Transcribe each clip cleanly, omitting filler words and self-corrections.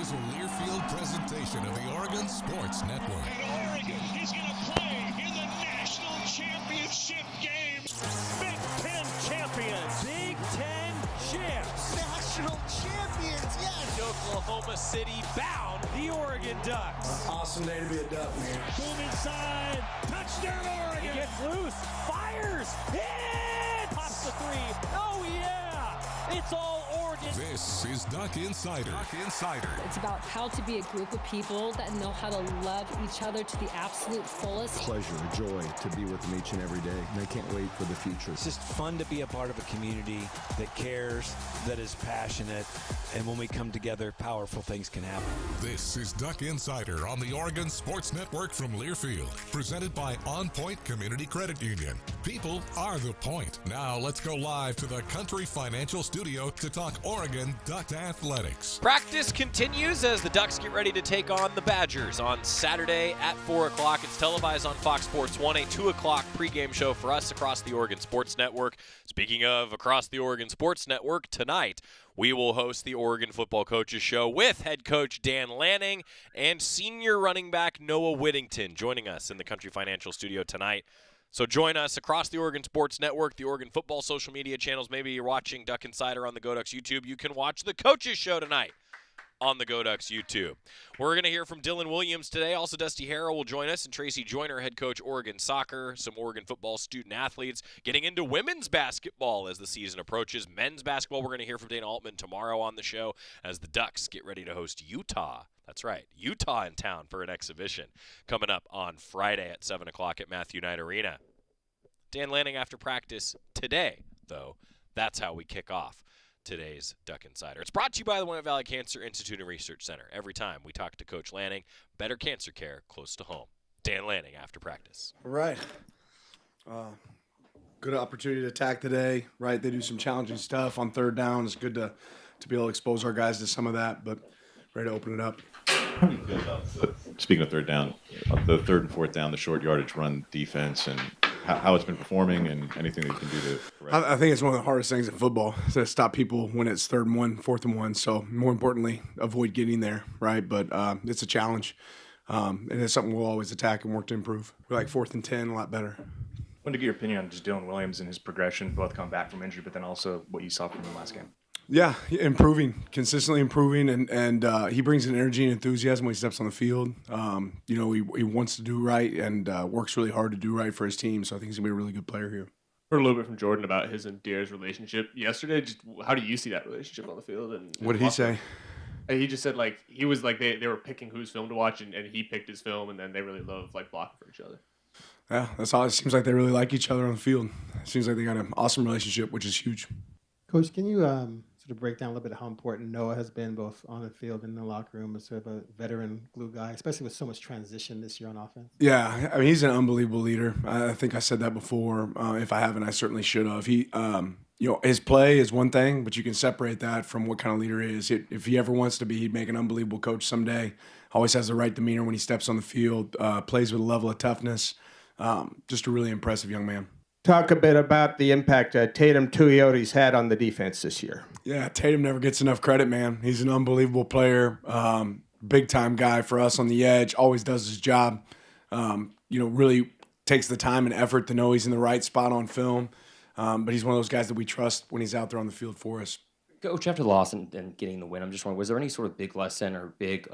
is a Learfield presentation of the Oregon Sports Network. And Oregon is going to play in the national championship game. Big Ten champions. Big Ten champs. National champions, yes. Oklahoma City bound the Oregon Ducks. Awesome day to be a Duck, man. Boom inside. Touchdown Oregon. He gets loose. Fires. Hit. Pops the three. Oh, yeah. It's all Oregon. This is Duck Insider. Duck Insider. It's about how to be a group of people that know how to love each other to the absolute fullest. Pleasure, joy to be with them each and every day. And I can't wait for the future. It's just fun to be a part of a community that cares, that is passionate, and when we come together, powerful things can happen. This is Duck Insider on the Oregon Sports Network from Learfield, presented by OnPoint Community Credit Union. People are the point. Now let's go live to the Country Financial Studio to talk Oregon Duck athletics. Practice continues as the Ducks get ready to take on the Badgers on Saturday at 4 o'clock. It's televised on Fox Sports 1, a 2 o'clock pregame show for us across the Oregon Sports Network. Speaking of across the Oregon Sports Network, tonight we will host the Oregon Football Coaches Show with head coach Dan Lanning and senior running back Noah Whittington joining us in the Country Financial Studio tonight. So join us across the Oregon Sports Network, the Oregon Football social media channels. Maybe you're watching Duck Insider on the Go Ducks YouTube. You can watch the Coaches Show tonight on the Go Ducks YouTube. We're going to hear from Dylan Williams today. Also, Dusty Harrah will join us, and Tracy Joyner, head coach Oregon Soccer, some Oregon football student athletes getting into women's basketball as the season approaches. Men's basketball, we're going to hear from Dana Altman tomorrow on the show as the Ducks get ready to host Utah. That's right, Utah in town for an exhibition coming up on Friday at 7 o'clock at Matthew Knight Arena. Dan Lanning after practice today, though. That's how we kick off today's Duck Insider. It's brought to you by the Willamette Valley Cancer Institute and Research Center. Every time we talk to Coach Lanning, better cancer care close to home. Dan Lanning after practice. All right. Good opportunity to attack today, right? They do some challenging stuff on third down. It's good to be able to expose our guys to some of that, but ready to open it up. How do you feel about speaking of third down, the third and fourth down, the short yardage run defense, and how it's been performing and anything that you can do to correct it? I think it's one of the hardest things in football is to stop people when it's 3rd and 1, 4th and 1. So more importantly, avoid getting there, right? But it's a challenge, and it's something we'll always attack and work to improve. We like 4th and 10 a lot better. I wanted to get your opinion on just Dylan Williams and his progression, both coming back from injury, but then also what you saw from him last game. Yeah, consistently improving, and he brings an energy and enthusiasm when he steps on the field. He wants to do right and works really hard to do right for his team, so I think he's going to be a really good player here. Heard a little bit from Jordan about his and Deere's relationship yesterday. Just how do you see that relationship on the field? And what did he say? He just said he was they were picking whose film to watch, and he picked his film, and then they really love blocking for each other. Yeah, that's all. It seems like they really like each other on the field. It seems like they got an awesome relationship, which is huge. Coach, can you sort of break down a little bit of how important Noah has been both on the field and in the locker room as sort of a veteran glue guy, especially with so much transition this year on offense? Yeah, I mean, he's an unbelievable leader. I think I said that before. If I haven't, I certainly should have. He, his play is one thing, but you can separate that from what kind of leader he is. If he ever wants to be, he'd make an unbelievable coach someday. Always has the right demeanor when he steps on the field, plays with a level of toughness. Just a really impressive young man. Talk a bit about the impact Tatum Tuioti's had on the defense this year. Yeah, Tatum never gets enough credit, man. He's an unbelievable player, big-time guy for us on the edge, always does his job, really takes the time and effort to know he's in the right spot on film. But he's one of those guys that we trust when he's out there on the field for us. Coach, after the loss and getting the win, I'm just wondering, was there any sort of big lesson or big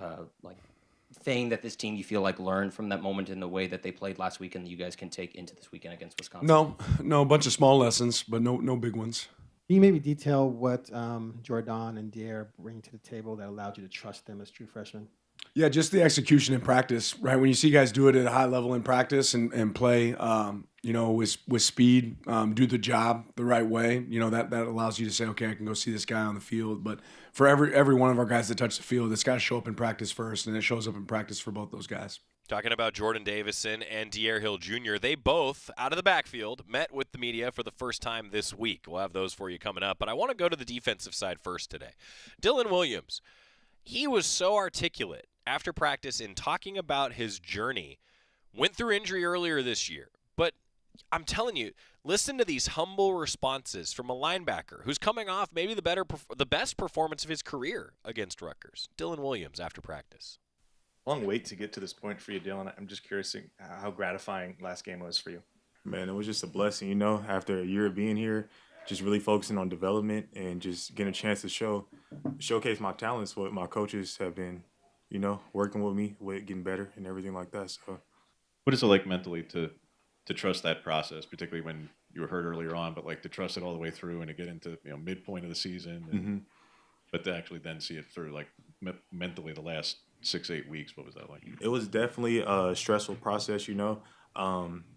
thing that this team you feel like learned from that moment in the way that they played last weekend that you guys can take into this weekend against Wisconsin? No, a bunch of small lessons, but no big ones. Can you maybe detail what Jordan and Deere bring to the table that allowed you to trust them as true freshmen? Yeah, just the execution in practice, right? When you see guys do it at a high level in practice and play, with speed, do the job the right way, that allows you to say, okay, I can go see this guy on the field. But for every one of our guys that touch the field, it's got to show up in practice first, and it shows up in practice for both those guys. Talking about Jordan Davison and Deere Hill Jr., they both, out of the backfield, met with the media for the first time this week. We'll have those for you coming up. But I want to go to the defensive side first today. Dylan Williams, he was so articulate after practice in talking about his journey. Went through injury earlier this year, but I'm telling you, listen to these humble responses from a linebacker who's coming off maybe the best performance of his career against Rutgers. Dylan Williams after practice. Long wait to get to this point for you, Dylan. I'm just curious how gratifying last game was for you. Man, it was just a blessing, you know, after a year of being here, just really focusing on development and just getting a chance to showcase my talents, what my coaches have been, you know, working with me, with getting better and everything like that. So, what is it like mentally to trust that process, particularly when you were hurt earlier on, but like to trust it all the way through and to get into, you know, midpoint of the season, and, but to actually then see it through, like mentally the last 6-8 weeks, what was that like? It was definitely a stressful process, you know,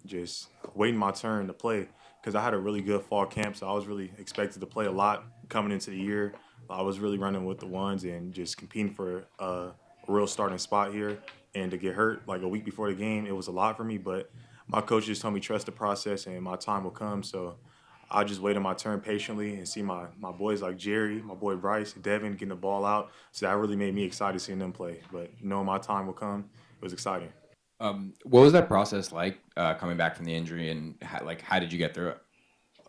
just waiting my turn to play because I had a really good fall camp, so I was really expected to play a lot coming into the year. I was really running with the ones and just competing for a real starting spot here, and to get hurt like a week before the game, it was a lot for me, but my coach just told me trust the process and my time will come, so I just waited my turn patiently and see my boys like Jerry, my boy Bryce, Devin getting the ball out. So that really made me excited seeing them play. But knowing my time will come, it was exciting. What was that process like coming back from the injury, and how did you get through it?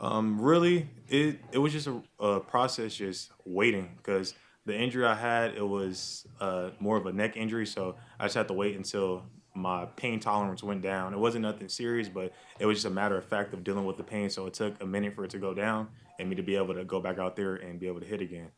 Really, it was just a process, just waiting, because the injury I had, it was more of a neck injury, so I just had to wait until my pain tolerance went down. It wasn't nothing serious, but it was just a matter of fact of dealing with the pain. So it took a minute for it to go down and me to be able to go back out there and be able to hit again.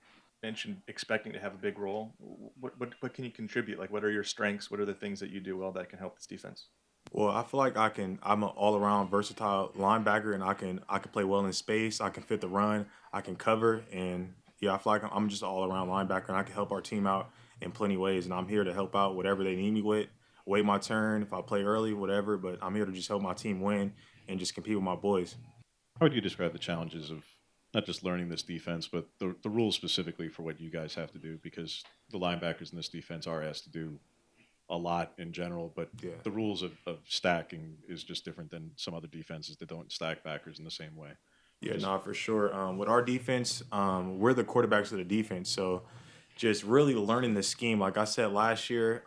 Mentioned expecting to have a big role. What can you contribute? Like, what are your strengths? What are the things that you do well that can help this defense? Well, I feel like I'm an all-around versatile linebacker, and I can play well in space. I can fit the run. I can cover, and yeah, I feel like I'm just an all-around linebacker, and I can help our team out in plenty of ways. And I'm here to help out whatever they need me with. Wait my turn if I play early, whatever. But I'm here to just help my team win and just compete with my boys. How would you describe the challenges of not just learning this defense, but the rules specifically for what you guys have to do? Because the linebackers in this defense are asked to do a lot in general, but the rules of stacking is just different than some other defenses that don't stack backers in the same way. Yeah, no, for sure. With our defense, we're the quarterbacks of the defense. So just really learning the scheme. Like I said last year,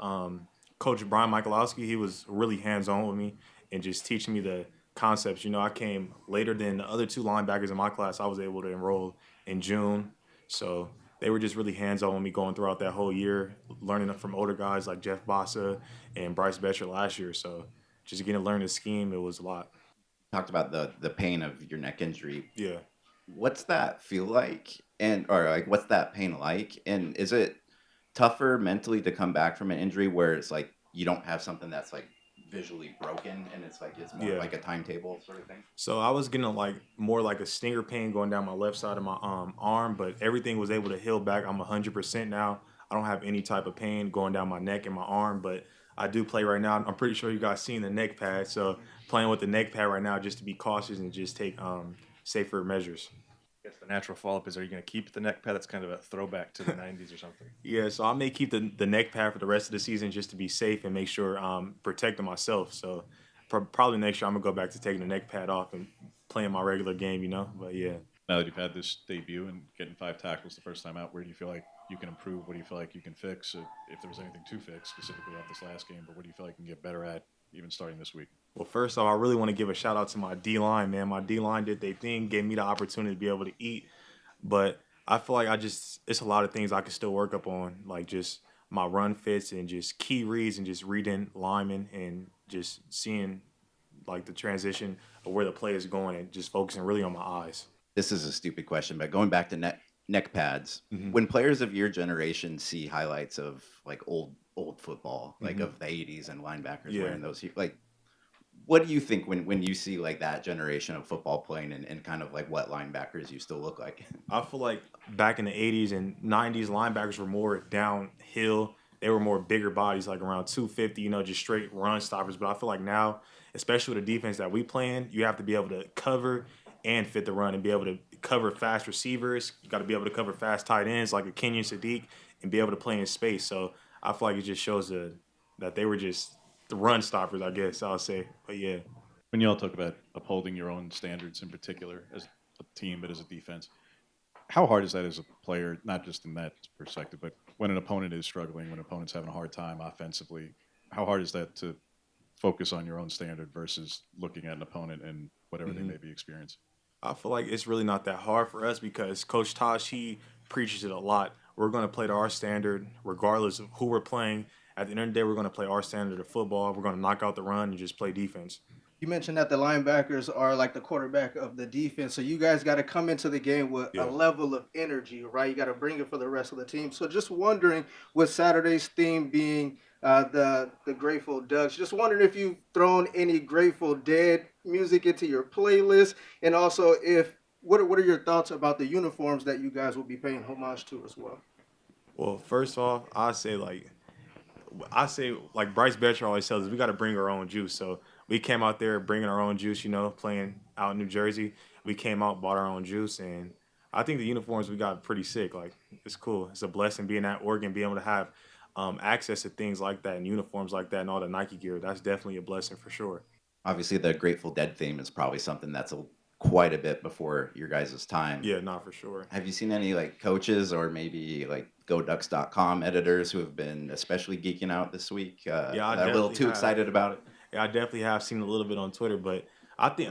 Coach Brian Michalowski, he was really hands-on with me and just teaching me the concepts. You know, I came later than the other two linebackers in my class. I was able to enroll in June. So they were just really hands-on with me going throughout that whole year, learning from older guys like Jeff Bossa and Bryce Betcher last year. So just getting to learn the scheme, it was a lot. Talked about the pain of your neck injury. Yeah. What's that feel like? What's that pain like? And is it tougher mentally to come back from an injury where it's like you don't have something that's like visually broken and it's more like a timetable sort of thing? So I was getting more like a stinger pain going down my left side of my arm, but everything was able to heal back. I'm 100% now. I don't have any type of pain going down my neck and my arm, but I do play right now. I'm pretty sure you guys seen the neck pad. So playing with the neck pad right now just to be cautious and just take safer measures. I guess the natural follow-up is, are you going to keep the neck pad? That's kind of a throwback to the 90s or something. Yeah, so I may keep the neck pad for the rest of the season just to be safe and make sure I'm protecting myself. So probably next year I'm going to go back to taking the neck pad off and playing my regular game, you know? But yeah. Now that you've had this debut and getting 5 tackles the first time out, where do you feel like you can improve? What do you feel like you can fix? If there was anything to fix specifically off this last game, but what do you feel like you can get better at even starting this week? Well, first off, I really want to give a shout out to my D-line, man. My D-line did their thing, gave me the opportunity to be able to eat. But I feel like it's a lot of things I can still work up on, like just my run fits and just key reads and just reading linemen and just seeing like the transition of where the play is going and just focusing really on my eyes. This is a stupid question, but going back to neck pads, when players of your generation see highlights of like old football, like of the 80s and linebackers wearing those, like, what do you think when you see like that generation of football playing and kind of like what linebackers used to look like? I feel like back in the 80s and 90s, linebackers were more downhill. They were more bigger bodies, like around 250, you know, just straight run stoppers. But I feel like now, especially with the defense that we play in, you have to be able to cover and fit the run and be able to cover fast receivers. You got to be able to cover fast tight ends like a Kenyon Sadiq and be able to play in space. So I feel like it just shows that they were just the run stoppers, I guess I'll say. But yeah. When you all talk about upholding your own standards in particular as a team, but as a defense, how hard is that as a player, not just in that perspective, but when an opponent is struggling, when an opponent's having a hard time offensively, how hard is that to focus on your own standard versus looking at an opponent and whatever they may be experiencing? I feel like it's really not that hard for us because Coach Tosh, he preaches it a lot. We're going to play to our standard regardless of who we're playing. At the end of the day, we're going to play our standard of football. We're going to knock out the run and just play defense. You mentioned that the linebackers are like the quarterback of the defense, so you guys got to come into the game with a level of energy, right? You got to bring it for the rest of the team. So just wondering, with Saturday's theme being the Grateful Ducks, just wondering if you've thrown any Grateful Dead music into your playlist, and also what are your thoughts about the uniforms that you guys will be paying homage to as well? Well, first off, I say like Bryce Betcher always tells us, we got to bring our own juice. So we came out there bringing our own juice, playing out in New Jersey. We came out, bought our own juice, and I think the uniforms we got pretty sick. Like, it's cool. It's a blessing being at Oregon, being able to have access to things like that and uniforms like that and all the Nike gear. That's definitely a blessing for sure. Obviously, the Grateful Dead theme is probably something that's quite a bit before your guys' time. Yeah, not for sure. Have you seen any coaches or maybe GoDucks.com editors who have been especially geeking out this week? A little too excited about it. Yeah, I definitely have seen a little bit on Twitter, but I think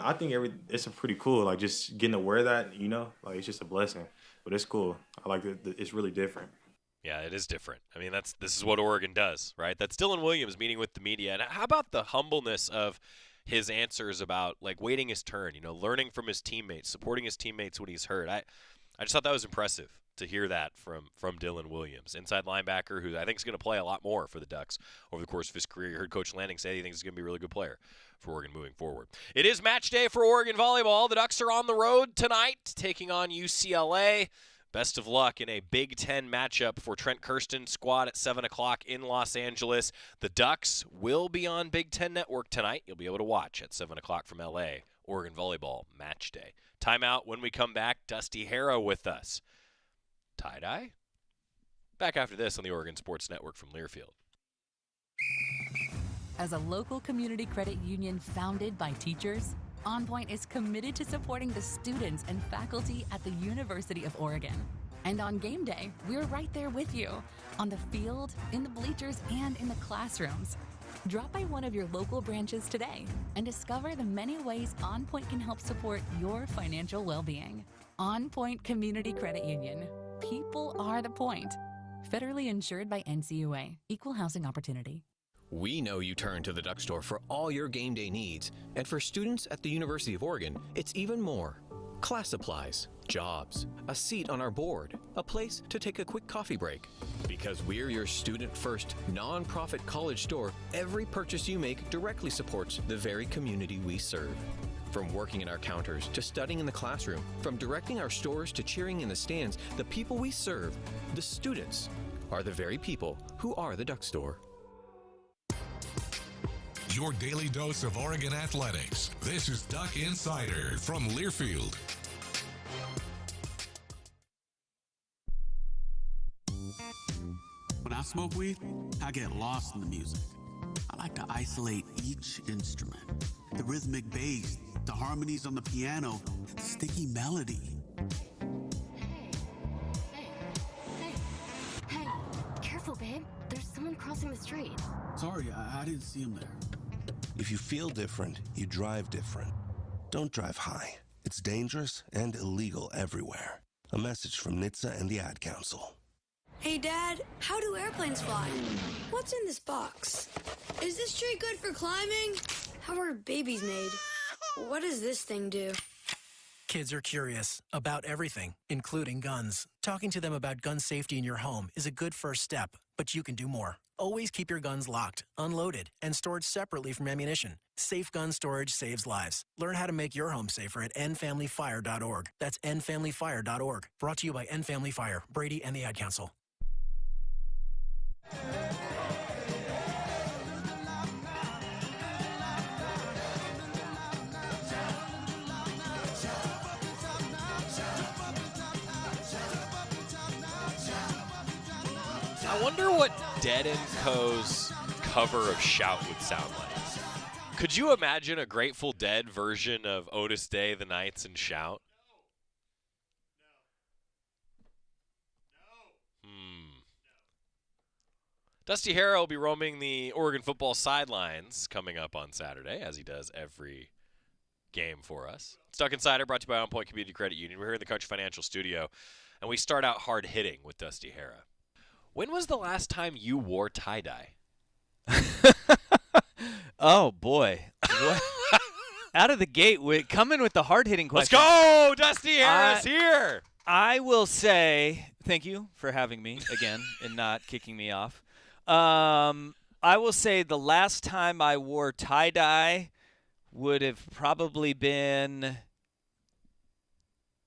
it's a pretty cool. Like, just getting to wear that, it's just a blessing. But it's cool. I like it. It's really different. Yeah, it is different. I mean, this is what Oregon does, right? That's Dylan Williams meeting with the media. And how about the humbleness of his answers about waiting his turn, learning from his teammates, supporting his teammates when he's hurt. I just thought that was impressive to hear that from Dylan Williams, inside linebacker, who I think is going to play a lot more for the Ducks over the course of his career. You heard Coach Lanning say he thinks he's going to be a really good player for Oregon moving forward. It is match day for Oregon volleyball. The Ducks are on the road tonight, taking on UCLA. Best of luck in a Big Ten matchup for Trent Kirsten's squad at 7 o'clock in Los Angeles. The Ducks will be on Big Ten Network tonight. You'll be able to watch at 7 o'clock from L.A. Oregon volleyball match day. Timeout. When we come back, Dusty Harrah with us. Tie-dye? Back after this on the Oregon Sports Network from Learfield. As a local community credit union founded by teachers, OnPoint is committed to supporting the students and faculty at the University of Oregon. And on game day, we're right there with you, on the field, in the bleachers, and in the classrooms. Drop by one of your local branches today and discover the many ways OnPoint can help support your financial well-being. OnPoint Community Credit Union. People are the point. Federally insured by NCUA. Equal housing opportunity. We know you turn to the Duck Store for all your game day needs. And for students at the University of Oregon, it's even more. Class supplies, jobs, a seat on our board, a place to take a quick coffee break. Because we're your student-first, non-profit college store, every purchase you make directly supports the very community we serve. From working in our counters to studying in the classroom, from directing our stores to cheering in the stands, the people we serve, the students, are the very people who are the Duck Store. Your daily dose of Oregon athletics. This is Duck Insider from Learfield. When I smoke weed, I get lost in the music. I like to isolate each instrument. The rhythmic bass, the harmonies on the piano, the sticky melody. Hey, careful, babe. There's someone crossing the street. Sorry, I didn't see him there. If you feel different, you drive different. Don't drive high. It's dangerous and illegal everywhere. A message from NHTSA and the Ad Council. Hey, Dad, how do airplanes fly? What's in this box? Is this tree good for climbing? How are babies made? What does this thing do? Kids are curious about everything, including guns. Talking to them about gun safety in your home is a good first step, but you can do more. Always keep your guns locked, unloaded, and stored separately from ammunition. Safe gun storage saves lives. Learn how to make your home safer at endfamilyfire.org. That's endfamilyfire.org. Brought to you by End Family Fire, Brady, and the Ad Council. I wonder what Dead & Co.'s cover of Shout would sound like. Could you imagine a Grateful Dead version of Otis Day, The Nights, and Shout? Dusty Harrah will be roaming the Oregon football sidelines coming up on Saturday, as he does every game for us. Stuck Insider brought to you by OnPoint Community Credit Union. We're here in the Country Financial Studio, and we start out hard hitting with Dusty Harrah. When was the last time you wore tie-dye? Oh, boy. Out of the gate, coming with the hard-hitting question. Let's go! Dusty Harrah's here! I will say thank you for having me again and not kicking me off. I will say the last time I wore tie-dye would have probably been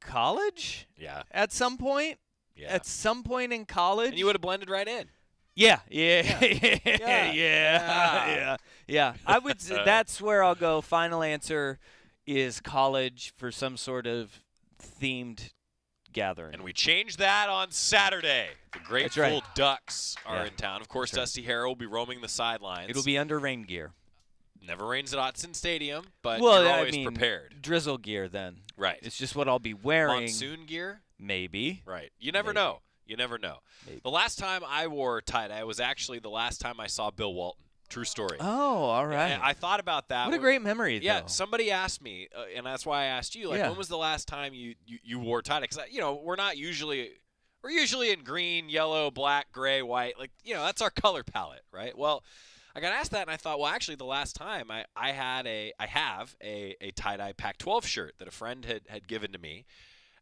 college? Yeah. At some point? Yeah. At some point in college? And you would have blended right in. Yeah. I would say that's where I'll go. Final answer is college for some sort of themed gathering. And we changed that on Saturday. The Grateful Ducks are in town. Of course, Dusty Harrah will be roaming the sidelines. It'll be under rain gear. Never rains at Autzen Stadium, but well, you're always I mean, prepared. Drizzle gear then. Right. It's just what I'll be wearing. Monsoon gear? Maybe. Right. You never know. You never know. Maybe. The last time I wore tie-dye was actually the last time I saw Bill Walton. True story. Oh, all right. And I thought about that. What a great memory, though. Yeah, somebody asked me, and that's why I asked you, when was the last time you wore tie-dye? Because, we're usually in green, yellow, black, gray, white. That's our color palette, right? Well, I got asked that, and I thought, well, actually, the last time I have a tie-dye Pac-12 shirt that a friend had given to me,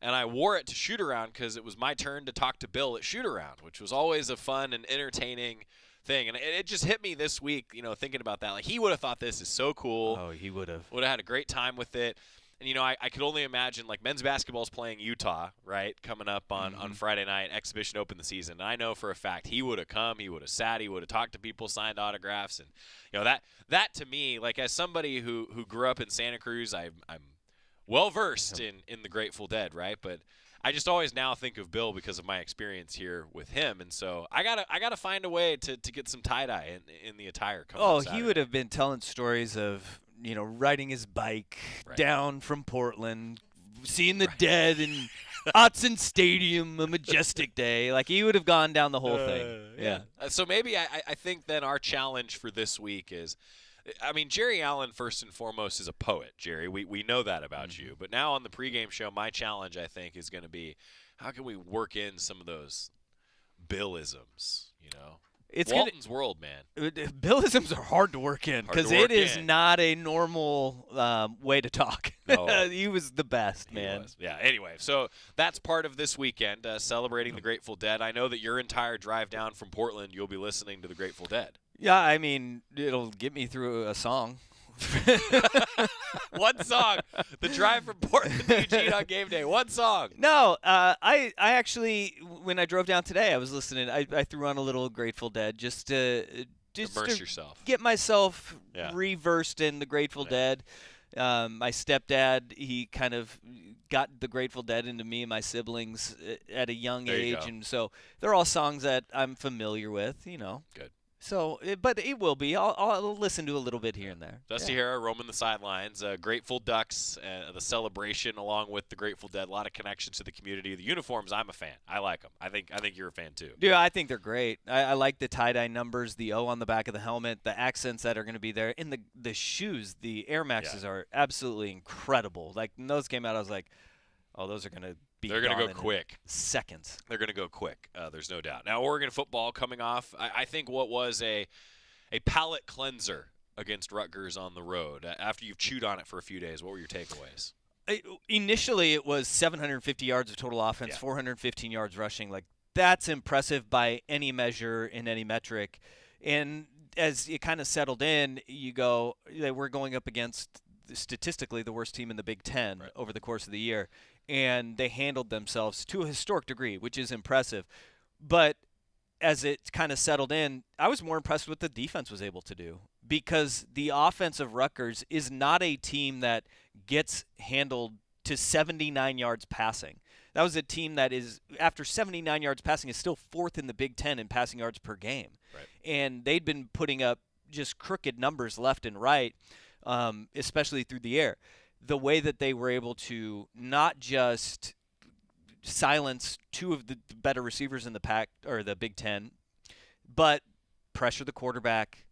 and I wore it to shoot around because it was my turn to talk to Bill at shoot around, which was always a fun and entertaining thing. And it just hit me this week, thinking about that. Like, he would have thought this is so cool. Oh, he would have. Would have had a great time with it. And, I could only imagine, men's basketball's playing Utah, right, coming up on Friday night, exhibition open the season. And I know for a fact he would have come, he would have sat, he would have talked to people, signed autographs. And, that to me, as somebody who grew up in Santa Cruz, I'm well-versed in the Grateful Dead, right? But I just always now think of Bill because of my experience here with him. And so I gotta find a way to get some tie-dye in the attire coming up Saturday. He would have been telling stories of riding his bike down from Portland, seeing the dead in Autzen Stadium, a majestic day. He would have gone down the whole thing. Yeah. So maybe I think then our challenge for this week is, Jerry Allen, first and foremost, is a poet, Jerry. We know that about you. But now on the pregame show, my challenge, I think, is going to be, how can we work in some of those Billisms, It's Walton's world, man. Billisms are hard to work in because it is not a normal way to talk. No. He was the best, man. Yeah, anyway, so that's part of this weekend, celebrating the Grateful Dead. I know that your entire drive down from Portland, you'll be listening to the Grateful Dead. Yeah, it'll get me through a song. One song. The drive from Portland to Eugene on game day. One song. No, I actually, when I drove down today, I was listening. I threw on a little Grateful Dead just to immerse yourself. Get myself reversed in the Grateful Dead. My stepdad, he kind of got the Grateful Dead into me and my siblings at a young age, and so they're all songs that I'm familiar with. Good. So, but it will be. I'll listen to a little bit here and there. Dusty Harrah roaming the sidelines. Grateful Ducks, the celebration along with the Grateful Dead. A lot of connections to the community. The uniforms, I'm a fan. I like them. I think you're a fan too. Yeah, I think they're great. I like the tie-dye numbers, the O on the back of the helmet, the accents that are going to be there. And the shoes, the Air Maxes are absolutely incredible. When those came out, I was like, oh, those are going to be They're going to go quick. Seconds. They're going to go quick. There's no doubt. Now, Oregon football coming off, I think what was a palate cleanser against Rutgers on the road. After you've chewed on it for a few days, what were your takeaways? Initially, it was 750 yards of total offense, 415 yards rushing. That's impressive by any measure in any metric. And as it kind of settled in, you go, we're going up against statistically the worst team in the Big Ten over the course of the year. And they handled themselves to a historic degree, which is impressive. But as it kind of settled in, I was more impressed with what the defense was able to do because the offense of Rutgers is not a team that gets handled to 79 yards passing. That was a team that is, after 79 yards passing, is still fourth in the Big Ten in passing yards per game. Right. And they'd been putting up just crooked numbers left and right, especially through the air. The way that they were able to not just silence two of the better receivers in the pack or the Big Ten, but pressure the quarterback,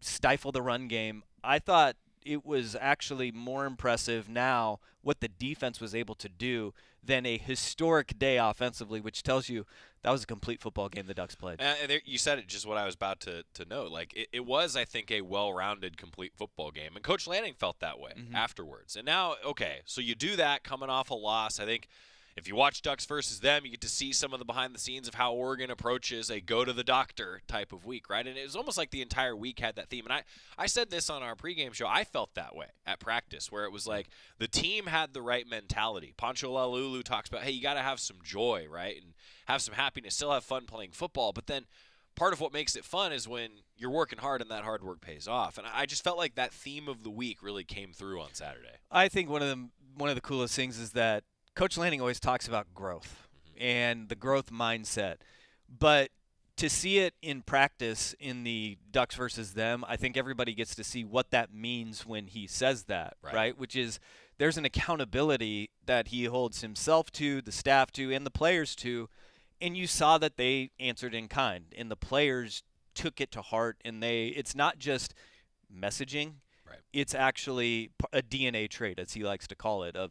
stifle the run game. I thought it was actually more impressive now what the defense was able to do than a historic day offensively, which tells you that was a complete football game the Ducks played. And there, you said it, just what I was about to note. Like, it was, I think, a well-rounded, complete football game. And Coach Lanning felt that way afterwards. And now, okay, so you do that coming off a loss. I think if you watch Ducks versus them, you get to see some of the behind-the-scenes of how Oregon approaches a go-to-the-doctor type of week, right? And it was almost like the entire week had that theme. And I said this on our pregame show. I felt that way at practice, where it was like the team had the right mentality. Pancho Lalulu talks about, hey, you got to have some joy, right, and have some happiness, still have fun playing football. But then part of what makes it fun is when you're working hard and that hard work pays off. And I just felt like that theme of the week really came through on Saturday. I think one of the coolest things is that Coach Lanning always talks about growth and the growth mindset. But to see it in practice in the Ducks versus them, I think everybody gets to see what that means when he says that, right? Which is there's an accountability that he holds himself to, the staff to, and the players to. And you saw that they answered in kind, and the players took it to heart. And it's not just messaging. It's actually a DNA trait, as he likes to call it, of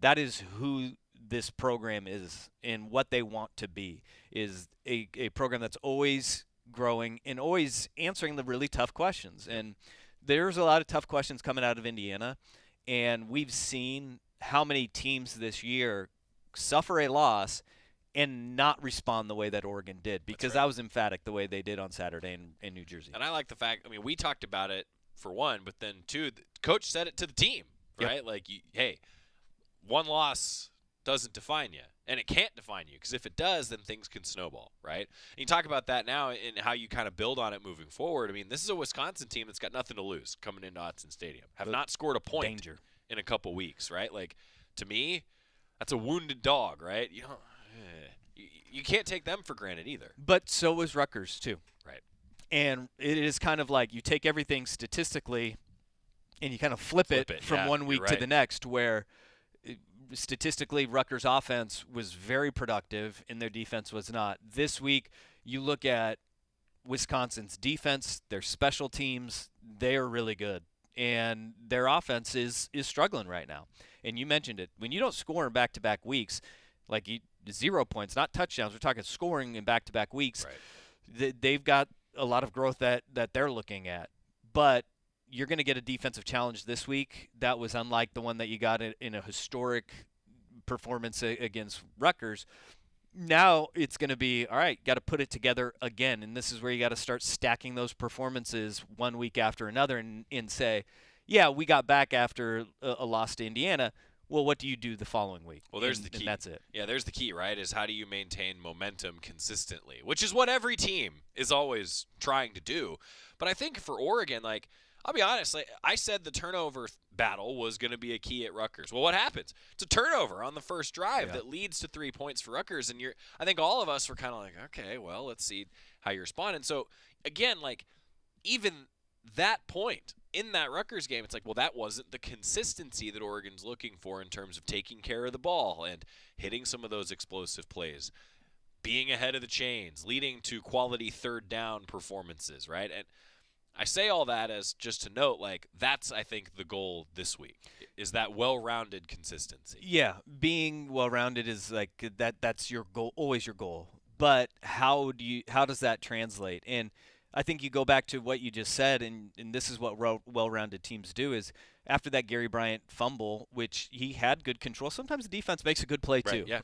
that is who this program is and what they want to be, is a program that's always growing and always answering the really tough questions. And there's a lot of tough questions coming out of Indiana, and we've seen how many teams this year suffer a loss and not respond the way that Oregon did, because that was emphatic the way they did on Saturday in New Jersey. And I like the fact, I mean, we talked about it for one, but then two, the coach said it to the team, right? Like, hey, one loss doesn't define you, and it can't define you, because if it does, then things can snowball, right? And you talk about that now and how you kind of build on it moving forward. I mean, this is a Wisconsin team that's got nothing to lose coming into Autzen Stadium. Have not scored a point in a couple weeks, right? Like, to me, that's a wounded dog, right? You can't take them for granted either. But so was Rutgers too. Right. And it is kind of like you take everything statistically and you kind of flip it from one week to the next, where statistically Rutgers' offense was very productive and their defense was not. This week you look at Wisconsin's defense, their special teams, they are really good. And their offense is struggling right now. And you mentioned it. When you don't score in back-to-back weeks, like 0 points, not touchdowns, we're talking scoring in back-to-back weeks, they've got a lot of growth that they're looking at. But you're going to get a defensive challenge this week that was unlike the one that you got in a historic performance against Rutgers. Now it's going to be, all right, got to put it together again. And this is where you got to start stacking those performances one week after another and say, yeah, we got back after a loss to Indiana. Well, what do you do the following week? Well, there's the key. And that's it. Yeah, there's the key, right, is how do you maintain momentum consistently, which is what every team is always trying to do. But I think for Oregon, like, I'll be honest, like, I said the turnover battle was going to be a key at Rutgers. Well, what happens? It's a turnover on the first drive that leads to 3 points for Rutgers. And I think all of us were kind of like, okay, well, let's see how you respond. And so, again, like, even that point in that Rutgers game, it's like, well, that wasn't the consistency that Oregon's looking for in terms of taking care of the ball and hitting some of those explosive plays, being ahead of the chains, leading to quality third down performances, right? And I say all that as just to note, like, that's, I think, the goal this week, is that well-rounded consistency. Yeah, being well-rounded is like that's your goal, always your goal. But how does that translate? And I think you go back to what you just said, and this is what well-rounded teams do, is after that Gary Bryant fumble, which he had good control, sometimes the defense makes a good play too. Yeah.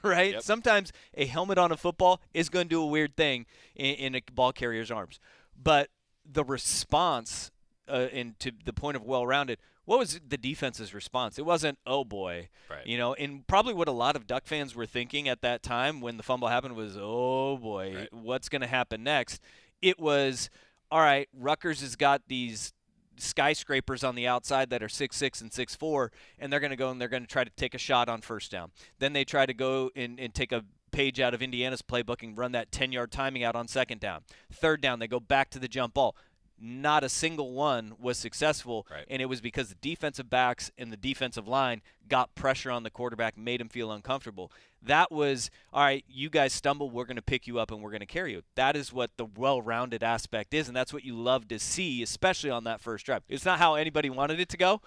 Right? Yep. Sometimes a helmet on a football is going to do a weird thing in a ball carrier's arms. But the response, and to the point of well-rounded, what was the defense's response? It wasn't, oh boy, and probably what a lot of Duck fans were thinking at that time when the fumble happened was, oh boy, what's going to happen next? It was, all right, Rutgers has got these skyscrapers on the outside that are 6'6" and 6'4", and they're going to go and they're going to try to take a shot on first down. Then they try to go and take a page out of Indiana's playbook and run that 10-yard timing out on second down. Third down, they go back to the jump ball. not a single one was successful, Right. and it was because the defensive backs and the defensive line got pressure on the quarterback, made him feel uncomfortable. That was, all right, you guys stumble, we're going to pick you up and we're going to carry you. That is what the well-rounded aspect is, and that's what you love to see, especially on that first drive. It's not how anybody wanted it to go,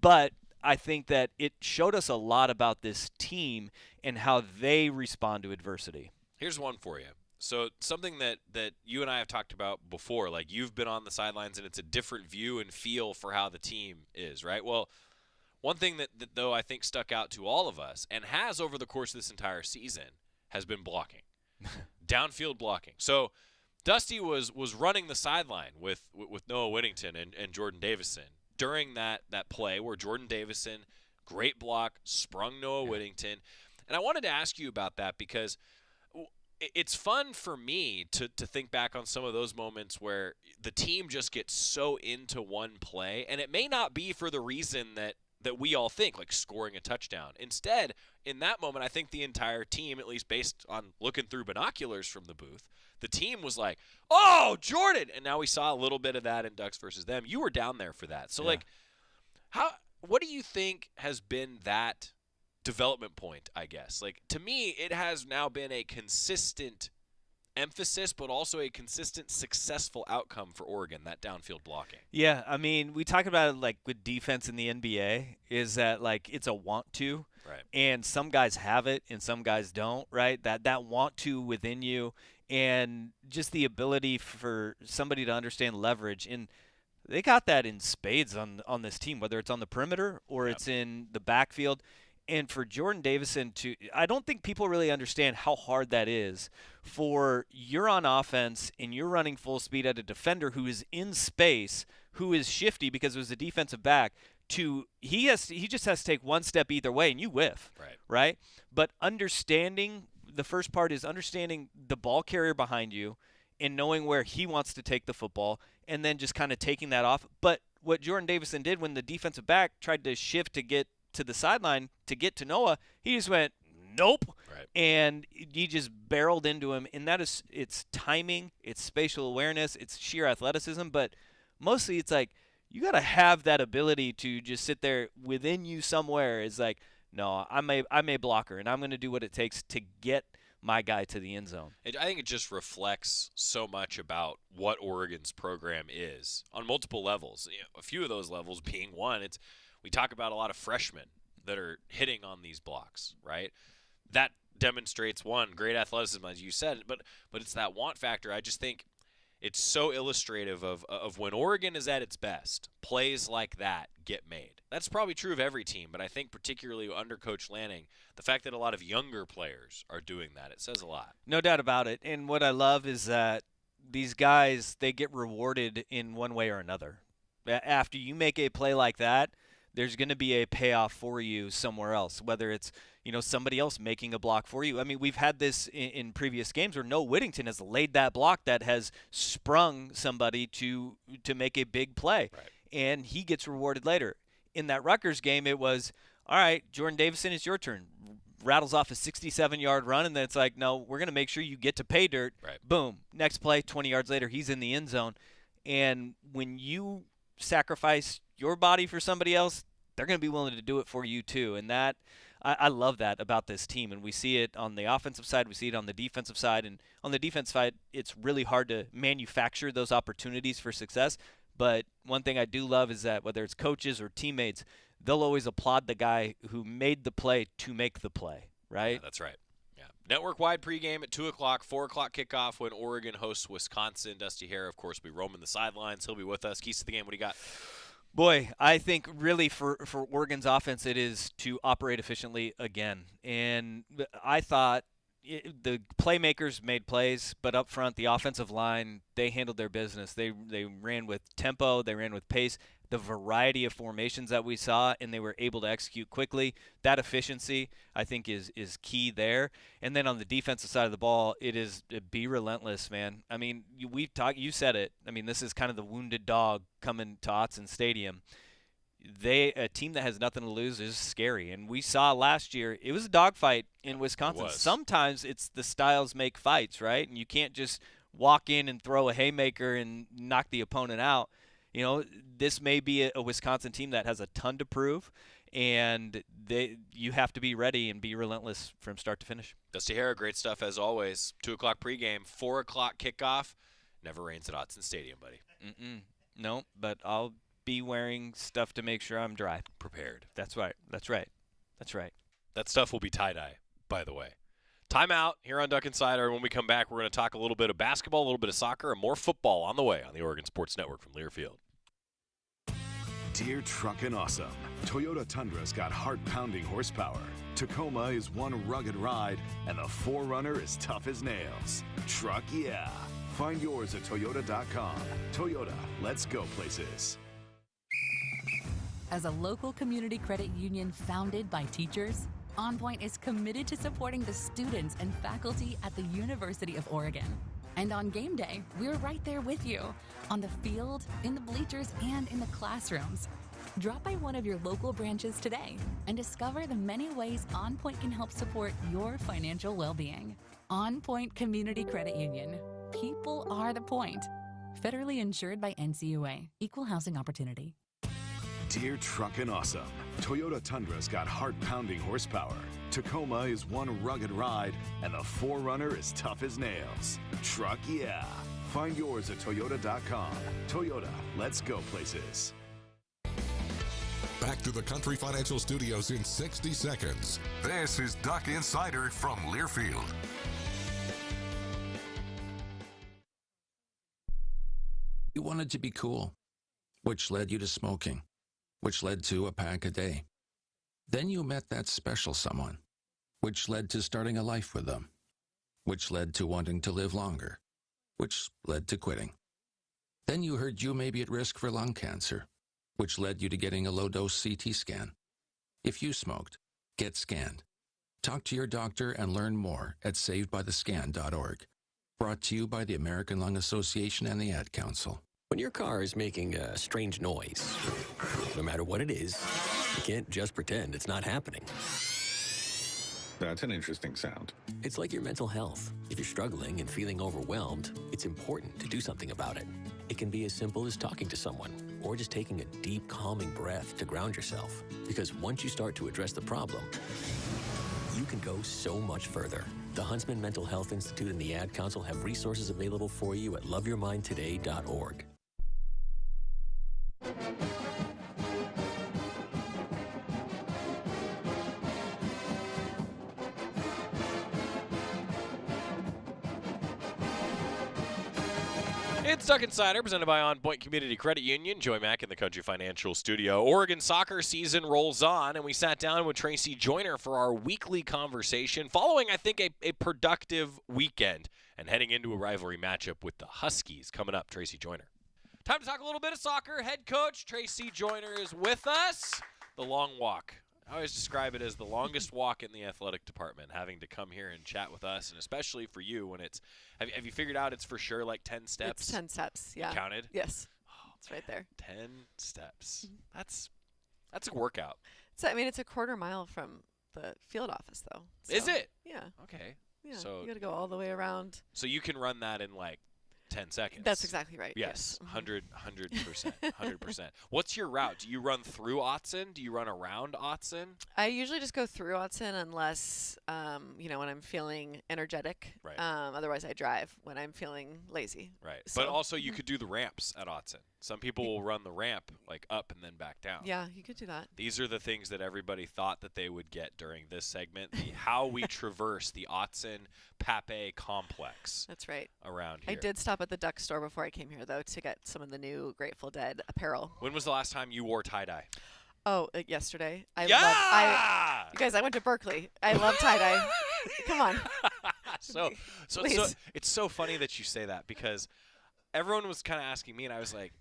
but I think that it showed us a lot about this team and how they respond to adversity. Here's one for you. So something that you and I have talked about before, like you've been on the sidelines and it's a different view and feel for how the team is, right? Well, one thing that though I think stuck out to all of us and has over the course of this entire season has been blocking, downfield blocking. So Dusty was running the sideline with Noah Whittington and Jordan Davison during that play where Jordan Davison, great block, sprung Noah Whittington. And I wanted to ask you about that because it's fun for me to think back on some of those moments where the team just gets so into one play, and it may not be for the reason that we all think, like scoring a touchdown. Instead, in that moment, I think the entire team, at least based on looking through binoculars from the booth, the team was like, oh, Jordan! And now we saw a little bit of that in Ducks versus them. You were down there for that. So, what do you think has been that development point, I guess? Like, to me, it has now been a consistent emphasis, but also a consistent successful outcome for Oregon, that downfield blocking. Yeah, I mean, we talk about it like with defense in the NBA, is that like it's a want to, right? And some guys have it and some guys don't, right? That want to within you, and just the ability for somebody to understand leverage. And they got that in spades on this team, whether it's on the perimeter or it's in the backfield. And for Jordan Davison I don't think people really understand how hard that is for you're on offense and you're running full speed at a defender who is in space, who is shifty because it was a defensive back, he just has to take one step either way and you whiff. Right? But the first part is understanding the ball carrier behind you and knowing where he wants to take the football and then just kind of taking that off. But what Jordan Davison did when the defensive back tried to shift to get to the sideline to get to Noah, he just went, nope. Right. And he just barreled into him. And it's timing, it's spatial awareness, it's sheer athleticism. But mostly it's like you got to have that ability to just sit there within you somewhere. It's like, no, I'm a blocker, and I'm going to do what it takes to get my guy to the end zone. I think it just reflects so much about what Oregon's program is on multiple levels. A few of those levels being one, we talk about a lot of freshmen that are hitting on these blocks, right? That demonstrates, one, great athleticism, as you said, but it's that want factor. I just think it's so illustrative of when Oregon is at its best, plays like that get made. That's probably true of every team, but I think particularly under Coach Lanning, the fact that a lot of younger players are doing that, it says a lot. No doubt about it. And what I love is that these guys, they get rewarded in one way or another. After you make a play like that, there's going to be a payoff for you somewhere else, whether it's somebody else making a block for you. I mean, we've had this in previous games where Noah Whittington has laid that block that has sprung somebody to make a big play, and he gets rewarded later. In that Rutgers game, it was, all right, Jordan Davison, it's your turn. Rattles off a 67-yard run, and then it's like, no, we're going to make sure you get to pay dirt. Boom. Next play, 20 yards later, he's in the end zone. And when you sacrifice your body for somebody else, they're going to be willing to do it for you too. And that I love that about this team. And we see it on the offensive side. We see it on the defensive side. And on the defense side, it's really hard to manufacture those opportunities for success. But one thing I do love is that whether it's coaches or teammates, they'll always applaud the guy who made the play to make the play, right? Yeah, that's right. Yeah. Network-wide pregame at 2 o'clock, 4 o'clock kickoff when Oregon hosts Wisconsin. Dusty Harrah, of course, will be roaming the sidelines. He'll be with us. Keys to the game, what do you got? Boy, I think really for Oregon's offense, it is to operate efficiently again. And I thought the playmakers made plays, but up front, the offensive line, they handled their business. They ran with tempo. They ran with pace. The variety of formations that we saw, and they were able to execute quickly. That efficiency, I think, is key there. And then on the defensive side of the ball, it is be relentless, man. I mean, you said it. I mean, this is kind of the wounded dog coming to Autzen Stadium. A team that has nothing to lose is scary. And we saw last year, it was a dogfight in Wisconsin. Sometimes it's the styles make fights, right? And you can't just walk in and throw a haymaker and knock the opponent out. You know, this may be a Wisconsin team that has a ton to prove, and you have to be ready and be relentless from start to finish. Dusty Harrah, great stuff as always. 2 o'clock pregame, 4 o'clock kickoff. Never rains at Autzen Stadium, buddy. No, but I'll be wearing stuff to make sure I'm dry. Prepared. That's right. That's right. That's right. That stuff will be tie-dye, by the way. Timeout here on Duck Insider. When we come back, we're going to talk a little bit of basketball, a little bit of soccer, and more football on the way on the Oregon Sports Network from Learfield. Dear Truckin' Awesome, Toyota Tundra's got heart-pounding horsepower. Tacoma is one rugged ride, and the 4Runner is tough as nails. Truck yeah. Find yours at Toyota.com. Toyota, let's go places. As a local community credit union founded by teachers, OnPoint is committed to supporting the students and faculty at the University of Oregon. And on game day, we're right there with you, on the field, in the bleachers, and in the classrooms. Drop by one of your local branches today and discover the many ways OnPoint can help support your financial well-being. OnPoint Community Credit Union. People are the point. Federally insured by NCUA. Equal housing opportunity. Dear Truckin' Awesome, Toyota Tundra's got heart-pounding horsepower. Tacoma is one rugged ride, and the 4Runner is tough as nails. Truck yeah. Find yours at Toyota.com. Toyota, let's go places. Back to the Country Financial Studios in 60 seconds. This is Duck Insider from Learfield. You wanted to be cool, which led you to smoking, which led to a pack a day. Then you met that special someone, which led to starting a life with them, which led to wanting to live longer, which led to quitting. Then you heard you may be at risk for lung cancer, which led you to getting a low-dose CT scan. If you smoked, get scanned. Talk to your doctor and learn more at savedbythescan.org. Brought to you by the American Lung Association and the Ad Council. When your car is making a strange noise, no matter what it is, you can't just pretend it's not happening. That's an interesting sound. It's like your mental health. If you're struggling and feeling overwhelmed, it's important to do something about it. It can be as simple as talking to someone or just taking a deep, calming breath to ground yourself. Because once you start to address the problem, you can go so much further. The Huntsman Mental Health Institute and the Ad Council have resources available for you at loveyourmindtoday.org. It's Duck Insider, presented by OnPoint Community Credit Union. Joy Mack in the Country Financial Studio. Oregon soccer season rolls on, and we sat down with Tracy Joyner for our weekly conversation following, I think, a productive weekend and heading into a rivalry matchup with the Huskies. Coming up, Tracy Joyner. Time to talk a little bit of soccer. Head coach Tracy Joyner is with us. The long walk. I always describe it as the longest walk in the athletic department, having to come here and chat with us, and especially for you when it's – have you figured out it's for sure like 10 steps? It's 10 steps, yeah. You counted? Yes. Oh, it's right there. 10 steps. That's a workout. So, I mean, it's a quarter mile from the field office, though. So, is it? Yeah. Okay. Yeah, so you got to go all the way around. So you can run that in like 10 seconds. That's exactly right. Yes, 100%. 100%. What's your route? Do you run through Autzen? Do you run around Autzen? I usually just go through Autzen unless, when I'm feeling energetic. Right. Otherwise, I drive when I'm feeling lazy. Right. So, but also you could do the ramps at Autzen. Some people will run the ramp like up and then back down. Yeah, you could do that. These are the things that everybody thought that they would get during this segment, how we traverse the Autzen-Pape complex. That's right. Around here. I did stop at the Duck store before I came here, though, to get some of the new Grateful Dead apparel. When was the last time you wore tie-dye? Oh, yesterday. You guys, I went to Berkeley. I love tie-dye. Come on. So it's so funny that you say that because everyone was kind of asking me, and I was like,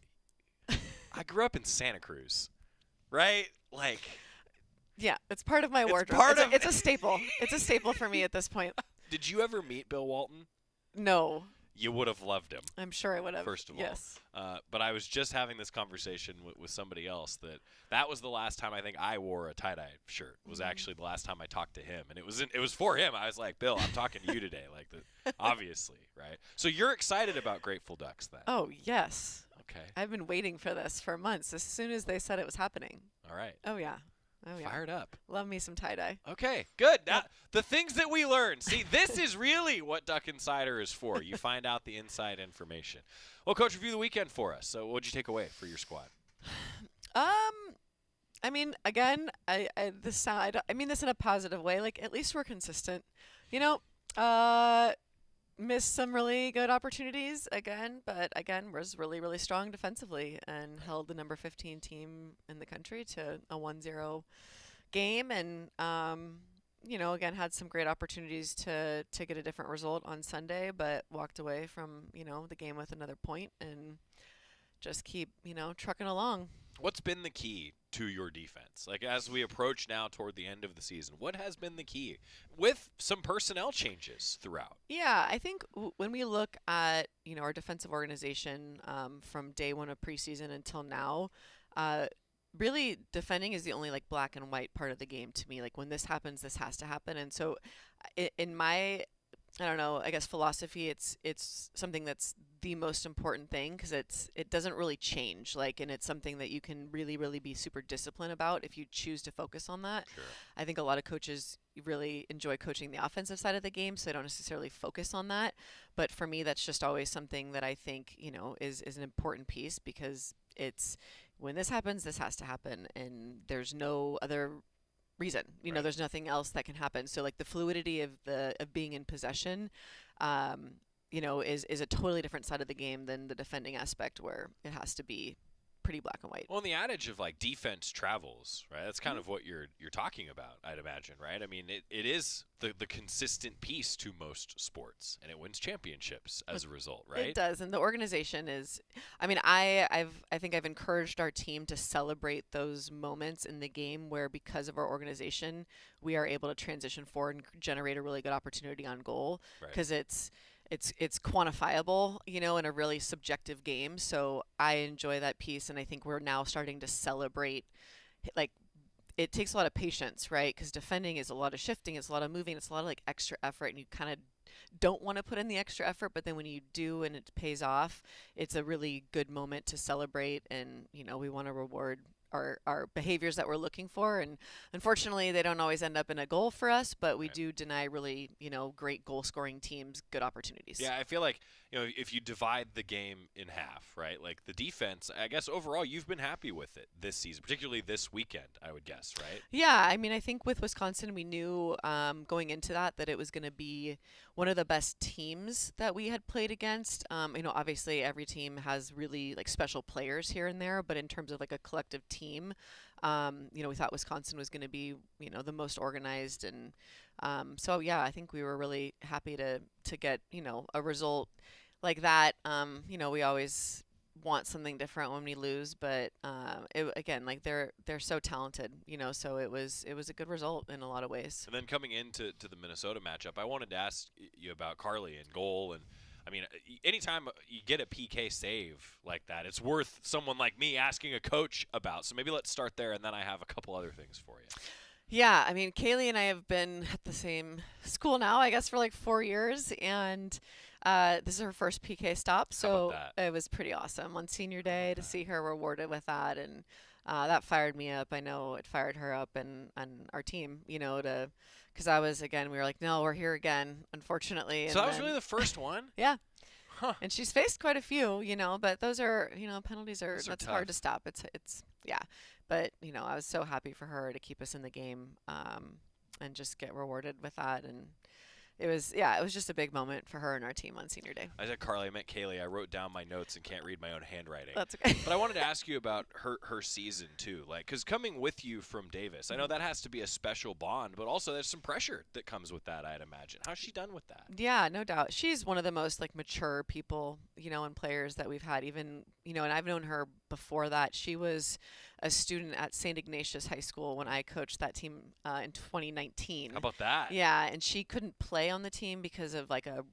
I grew up in Santa Cruz, right? Like, yeah, it's part of my wardrobe. It's a staple. It's a staple for me at this point. Did you ever meet Bill Walton? No. You would have loved him. I'm sure I would have. First of all. Yes. But I was just having this conversation with somebody else that was the last time I think I wore a tie-dye shirt. It was actually the last time I talked to him. And it was for him. I was like, Bill, I'm talking to you today. Like, obviously, right? So you're excited about Grateful Ducks then? Oh, yes. Okay. I've been waiting for this for months as soon as they said it was happening. All right. Oh, yeah. Oh, yeah. Fired up. Love me some tie-dye. Okay, good. Now, the things that we learned. See, this is really what Duck Insider is for. You find out the inside information. Well, Coach, review the weekend for us. So what did you take away for your squad? I mean, again, I mean this in a positive way. Like, at least we're consistent. You know, missed some really good opportunities again, but again, was really, really strong defensively and held the number 15 team in the country to a 1-0 game. And, you know, again, had some great opportunities to get a different result on Sunday, but walked away from, you know, the game with another point and just keep, you know, trucking along. What's been the key to your defense? Like, as we approach now toward the end of the season, what has been the key with some personnel changes throughout? Yeah, I think when we look at, you know, our defensive organization from day one of preseason until now, really defending is the only like black and white part of the game to me. Like, when this happens, this has to happen. And so in my, I don't know, I guess philosophy, it's something that's the most important thing because it doesn't really change. Like, and it's something that you can really, really be super disciplined about if you choose to focus on that. Sure. I think a lot of coaches really enjoy coaching the offensive side of the game, so they don't necessarily focus on that. But for me, that's just always something that I think, you know, is an important piece because it's when this happens, this has to happen, and there's no other reason. You know, there's nothing else that can happen. So like the fluidity of being in possession, you know, is a totally different side of the game than the defending aspect where it has to be pretty black and white. Well, and the adage of like defense travels, right? That's kind of what you're talking about, I'd imagine, right? I mean, it is the consistent piece to most sports, and it wins championships as a result, right? It does, and the organization is. I mean, I think I've encouraged our team to celebrate those moments in the game where, because of our organization, we are able to transition forward and generate a really good opportunity on goal because it's quantifiable, you know, in a really subjective game. So I enjoy that piece, and I think we're now starting to celebrate. Like, it takes a lot of patience, right? Because defending is a lot of shifting, it's a lot of moving, it's a lot of like extra effort, and you kind of don't want to put in the extra effort, but then when you do and it pays off, it's a really good moment to celebrate. And, you know, we want to reward our behaviors that we're looking for, and unfortunately they don't always end up in a goal for us, but we do deny really, you know, great goal scoring teams good opportunities. Yeah, I feel like, you know, if you divide the game in half, right, like the defense, I guess overall you've been happy with it this season, particularly this weekend, I would guess, right? Yeah, I mean, I think with Wisconsin we knew going into that it was going to be one of the best teams that we had played against. You know, obviously every team has really like special players here and there, but in terms of like a collective team, you know, we thought Wisconsin was going to be, you know, the most organized, and so yeah, I think we were really happy to get, you know, a result like that. You know, we always want something different when we lose, but again, like they're so talented, you know, so it was a good result in a lot of ways. And then coming into the Minnesota matchup, I wanted to ask you about Carly and goal. And I mean, anytime you get a PK save like that, it's worth someone like me asking a coach about. So maybe let's start there, and then I have a couple other things for you. Yeah, I mean, Kaylee and I have been at the same school now, I guess, for like 4 years, and this is her first PK stop, so it was pretty awesome on senior day to see her rewarded with that, and that fired me up. I know it fired her up and our team, you know, because I was, again, we were like, no, we're here again, unfortunately. So that was really the first one? Yeah. Huh. And she's faced quite a few, you know, but those are, you know, penalties are that's hard to stop. It's yeah. But, you know, I was so happy for her to keep us in the game and just get rewarded with that. And it was just a big moment for her and our team on senior day. I said Carly, I meant Kaylee. I wrote down my notes and can't read my own handwriting. That's okay. But I wanted to ask you about her season too, like, because coming with you from Davis, I know that has to be a special bond, but also there's some pressure that comes with that, I'd imagine. How's she done with that? Yeah, no doubt. She's one of the most like mature people, you know, and players that we've had. Even, you know, and I've known her before that. She was a student at St. Ignatius High School when I coached that team in 2019. How about that? Yeah, and she couldn't play on the team because of like a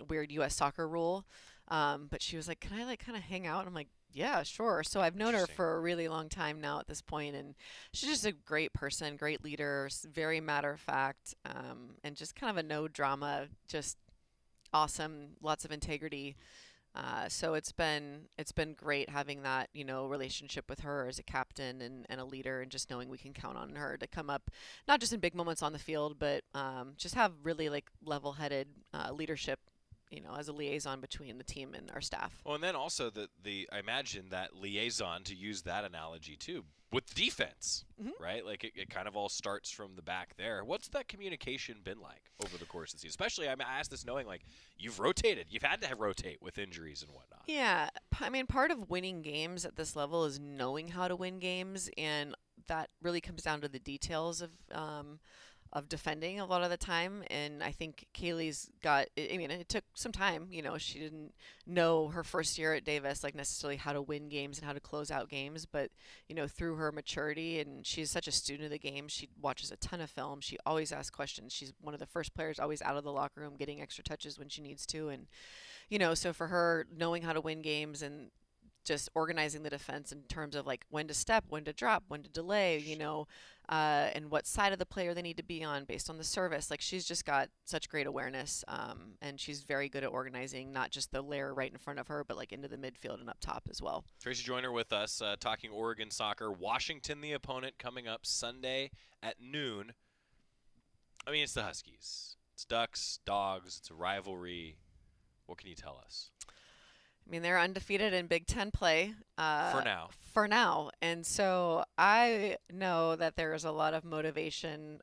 weird U.S. soccer rule. But she was like, "Can I like kind of hang out?" And I'm like, "Yeah, sure." So I've known her for a really long time now at this point, and she's just a great person, great leader, very matter of fact, and just kind of a no drama, just awesome, lots of integrity. So it's been great having that, relationship with her as a captain and a leader, and just knowing we can count on her to come up, not just in big moments on the field, but just have really like level-headed leadership, as a liaison between the team and our staff. Well, and then also I imagine that liaison, to use that analogy too, with the defense, right? Like it kind of all starts from the back there. What's that communication been like over the course of the season? Especially, I asked this knowing like you've rotated. You've had to rotate with injuries and whatnot. Yeah. I mean, part of winning games at this level is knowing how to win games, and that really comes down to the details of defending a lot of the time. And I think Kaylee's got, it took some time, she didn't know her first year at Davis, like necessarily how to win games and how to close out games, but, through her maturity, and she's such a student of the game, she watches a ton of film. She always asks questions. She's one of the first players always out of the locker room, getting extra touches when she needs to. And, so for her, knowing how to win games and just organizing the defense in terms of like when to step, when to drop, when to delay, and what side of the player they need to be on based on the service. Like, she's just got such great awareness, and she's very good at organizing not just the layer right in front of her, but like into the midfield and up top as well. Tracy Joyner with us, talking Oregon soccer. Washington, the opponent, coming up Sunday at noon. I mean, it's the Huskies. It's Ducks, Dogs. It's a rivalry. What can you tell us? I mean, they're undefeated in Big Ten play. For now. And so I know that there is a lot of motivation.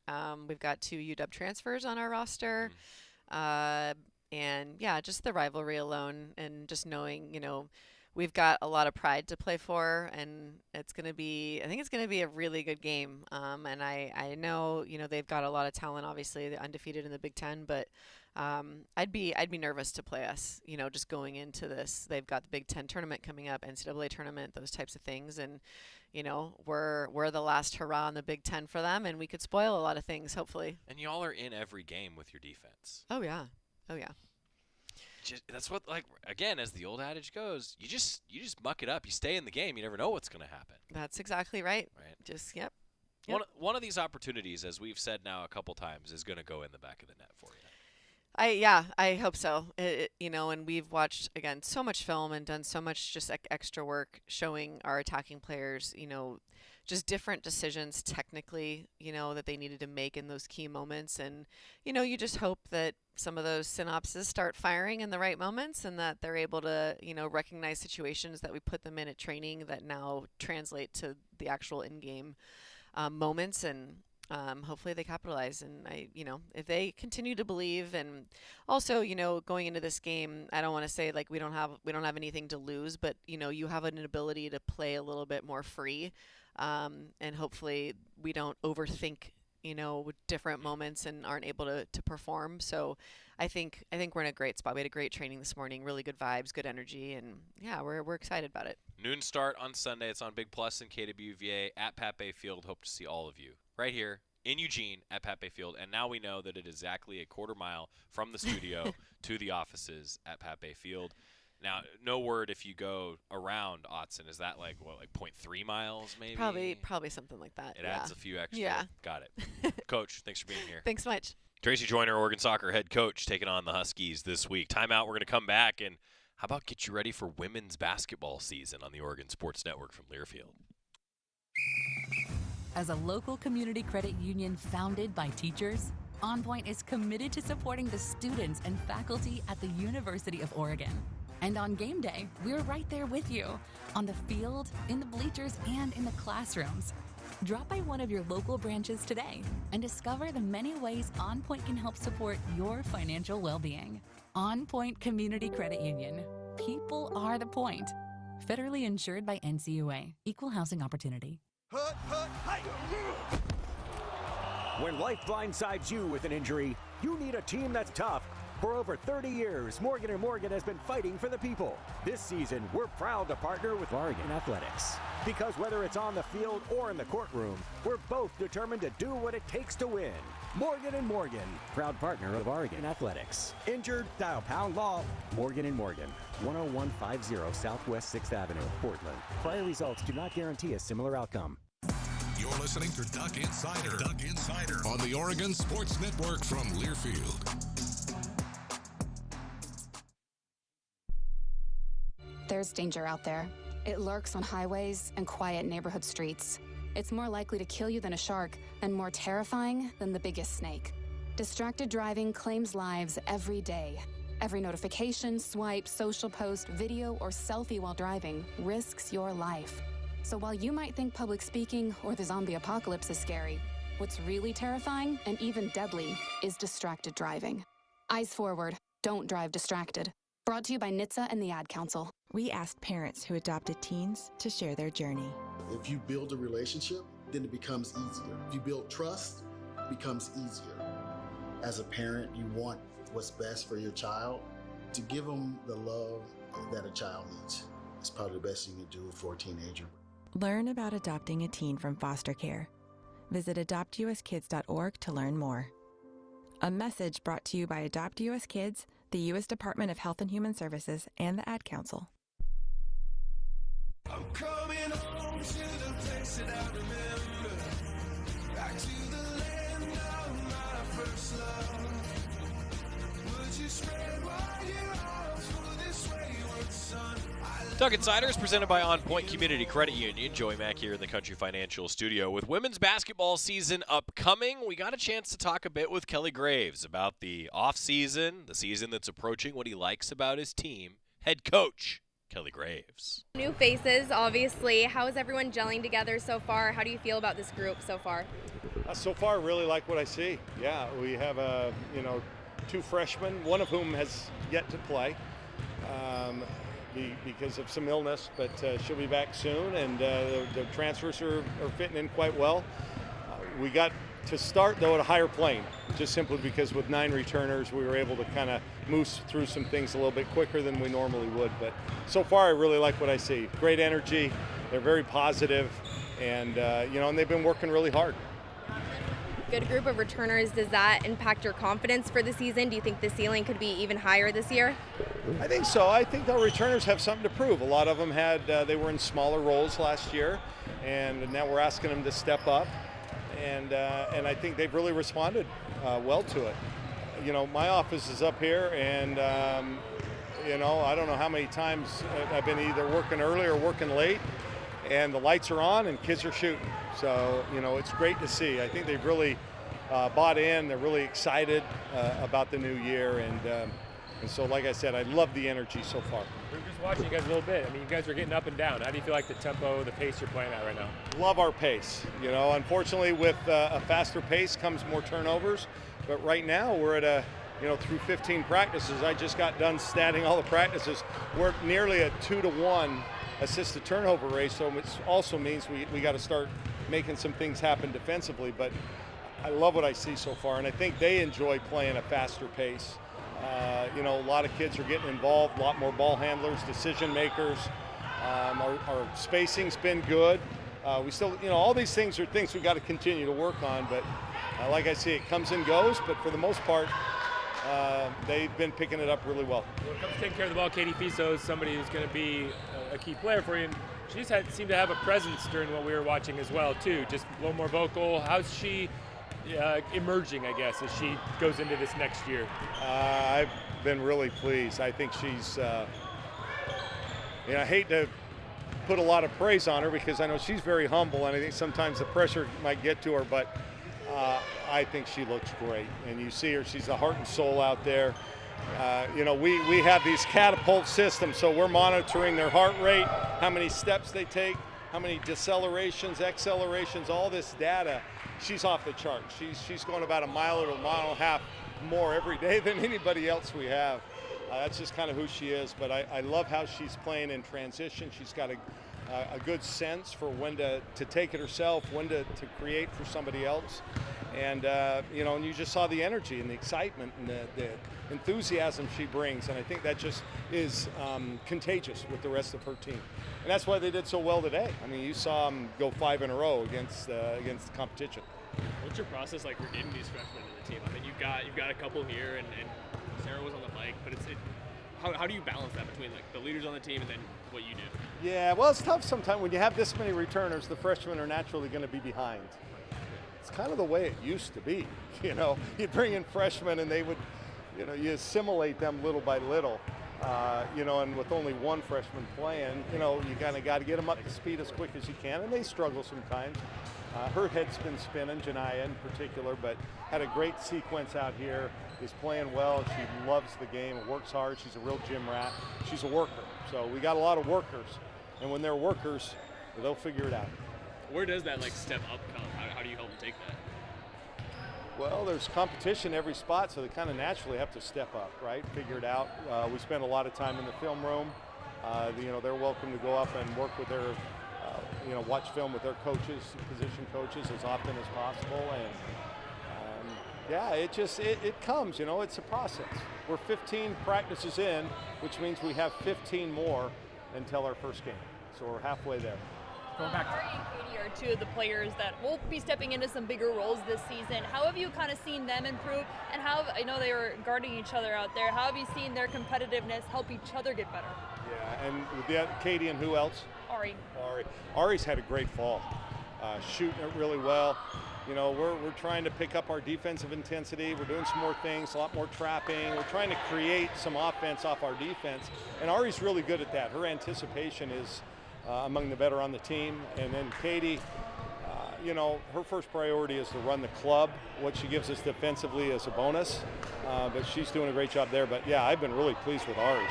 We've got 2 UW transfers on our roster. And, yeah, just the rivalry alone, and just knowing, we've got a lot of pride to play for, and I think it's going to be a really good game. And I know, they've got a lot of talent, obviously. They're undefeated in the Big Ten, but I'd be nervous to play us, just going into this. They've got the Big Ten tournament coming up, NCAA tournament, those types of things. And, we're the last hurrah in the Big Ten for them, and we could spoil a lot of things, hopefully. And y'all are in every game with your defense. Oh, yeah. That's what, like, again, as the old adage goes, you just muck it up. You stay in the game. You never know what's going to happen. That's exactly right. Just, yep. One of these opportunities, as we've said now a couple times, is going to go in the back of the net for you. I hope so. And we've watched, again, so much film and done so much just extra work showing our attacking players, just different decisions technically, that they needed to make in those key moments. And, you just hope that some of those synapses start firing in the right moments, and that they're able to, recognize situations that we put them in at training that now translate to the actual in-game moments. And hopefully they capitalize. And if they continue to believe, and also, going into this game, I don't want to say like we don't have anything to lose, but you have an ability to play a little bit more free, and hopefully we don't overthink, different moments and aren't able to perform. So I think we're in a great spot. We had a great training this morning, really good vibes, good energy, and yeah, we're excited about it. Noon start on Sunday. It's on Big Plus and KWVA at Pat Bay Field. Hope to see all of you right here in Eugene at Pat Bay Field. And now we know that it is exactly a quarter mile from the studio to the offices at Pat Bay Field. Now, no word if you go around Autzen. Is that like 0.3 miles maybe? Probably something like that. It adds a few extra. Yeah. Got it. Coach, thanks for being here. Thanks much. Tracy Joyner, Oregon soccer head coach, taking on the Huskies this week. Timeout. We're going to come back, and how about get you ready for women's basketball season on the Oregon Sports Network from Learfield. As a local community credit union founded by teachers, OnPoint is committed to supporting the students and faculty at the University of Oregon. And on game day, we're right there with you, on the field, in the bleachers, and in the classrooms. Drop by one of your local branches today and discover the many ways OnPoint can help support your financial well-being. OnPoint Community Credit Union. People are the point. Federally insured by NCUA. Equal housing opportunity. When life blindsides you with an injury, you need a team that's tough. For over 30 years, Morgan & Morgan has been fighting for the people. This season, we're proud to partner with Oregon Athletics. Because whether it's on the field or in the courtroom, we're both determined to do what it takes to win. Morgan & Morgan, proud partner of Oregon Athletics. Injured? Dial pound law. Morgan & Morgan, 10150 Southwest 6th Avenue, Portland. Prior results do not guarantee a similar outcome. You're listening to Duck Insider. Duck Insider on the Oregon Sports Network from Learfield. There's danger out there. It lurks on highways and quiet neighborhood streets. It's more likely to kill you than a shark, and more terrifying than the biggest snake. Distracted driving claims lives every day. Every notification, swipe, social post, video, or selfie while driving risks your life. So while you might think public speaking or the zombie apocalypse is scary, what's really terrifying and even deadly is distracted driving. Eyes forward, don't drive distracted. Brought to you by NHTSA and the Ad Council. We asked parents who adopted teens to share their journey. If you build a relationship, then it becomes easier. If you build trust, it becomes easier. As a parent, you want what's best for your child. To give them the love that a child needs is probably the best you can do for a teenager. Learn about adopting a teen from foster care. Visit adoptuskids.org to learn more. A message brought to you by Adopt US Kids, the U.S. Department of Health and Human Services, and the Ad Council. I'm coming home to the place that I remember, back to the land of my first love. Would you spread wide your arms for this wayward son? Duck Insider is presented by OnPoint Community Credit Union. Joey Mack here in the Country Financial Studio. With women's basketball season upcoming, we got a chance to talk a bit with Kelly Graves about the offseason, the season that's approaching, what he likes about his team. Head coach Kelly Graves. New faces, obviously. How is everyone gelling together so far? How do you feel about this group so far? So far, I really like what I see. Yeah, we have two freshmen, one of whom has yet to play because of some illness, but she'll be back soon, and the transfers are fitting in quite well. We got to start, though, at a higher plane, just simply because with 9 returners, we were able to kind of move through some things a little bit quicker than we normally would. But so far, I really like what I see. Great energy. They're very positive, and and they've been working really hard. Good group of returners. Does that impact your confidence for the season? Do you think the ceiling could be even higher this year? I think so. I think our returners have something to prove. A lot of them they were in smaller roles last year, and now we're asking them to step up. And I think they've really responded well to it. My office is up here, and I don't know how many times I've been either working early or working late, and the lights are on and kids are shooting. So it's great to see. I think they've really bought in. They're really excited about the new year, and so, like I said, I love the energy so far. We're just watching you guys a little bit. I mean, you guys are getting up and down. How do you feel like the tempo, the pace you're playing at right now? Love our pace. Unfortunately, with a faster pace comes more turnovers. But right now, we're at through 15 practices. I just got done statting all the practices. We're nearly a 2-to-1 assisted turnover rate. So it also means we got to start making some things happen defensively. But I love what I see so far, and I think they enjoy playing a faster pace. A lot of kids are getting involved, a lot more ball handlers, decision makers. Our spacing's been good. We still, all these things are things we got to continue to work on, but like I see, it comes and goes, but for the most part, they've been picking it up really well. When it comes to taking care of the ball, Katie Fiso is somebody who's going to be a key player for you, and she just seemed to have a presence during what we were watching as well, too. Just a little more vocal. How's she emerging, I guess, as she goes into this next year? I've been really pleased. I think she's, I hate to put a lot of praise on her because I know she's very humble, and I think sometimes the pressure might get to her, but I think she looks great. And you see her, she's the heart and soul out there. We have these catapult systems, so we're monitoring their heart rate, how many steps they take, how many decelerations, accelerations, all this data. She's off the chart. She's going about a mile or a mile and a half more every day than anybody else we have. That's just kind of who she is, but I love how she's playing in transition. She's got a good sense for when to take it herself, when to create for somebody else. And, and you just saw the energy and the excitement and the enthusiasm she brings, and I think that just is contagious with the rest of her team. And that's why they did so well today. I mean, you saw them go 5 in a row against the competition. What's your process like for getting these freshmen to the team? I mean, you've got a couple here, and Sarah was on the mic, but how do you balance that between like the leaders on the team and then what you do? Yeah, well, it's tough sometimes when you have this many returners. The freshmen are naturally going to be behind. It's kind of the way it used to be. You'd bring in freshmen and they would, you assimilate them little by little. And with only one freshman playing, you kind of got to get them up to speed as quick as you can, and they struggle sometimes. Her head's been spinning, Janiyah in particular, but had a great sequence out here, is playing well. She loves the game, works hard. She's a real gym rat. She's a worker. So we got a lot of workers, and when they're workers, they'll figure it out. Where does that step up come? How do you help them take that? Well, there's competition every spot, so they kind of naturally have to step up, right? Figure it out. We spend a lot of time in the film room. They're welcome to go up and work with their, watch film with their coaches, position coaches, as often as possible. And it comes. It's a process. We're 15 practices in, which means we have 15 more until our first game. So we're halfway there. Going back. Harrah and Katie are two of the players that will be stepping into some bigger roles this season. How have you kind of seen them improve, and I know they were guarding each other out there, how have you seen their competitiveness help each other get better? Yeah, and with that, Katie and who else? Ari's had a great fall, shooting it really well. We're trying to pick up our defensive intensity. We're doing some more things, a lot more trapping. We're trying to create some offense off our defense, and Ari's really good at that. Her anticipation is among the better on the team. And then Katie, her first priority is to run the club. What she gives us defensively is a bonus, but she's doing a great job there. But yeah, I've been really pleased with Ari.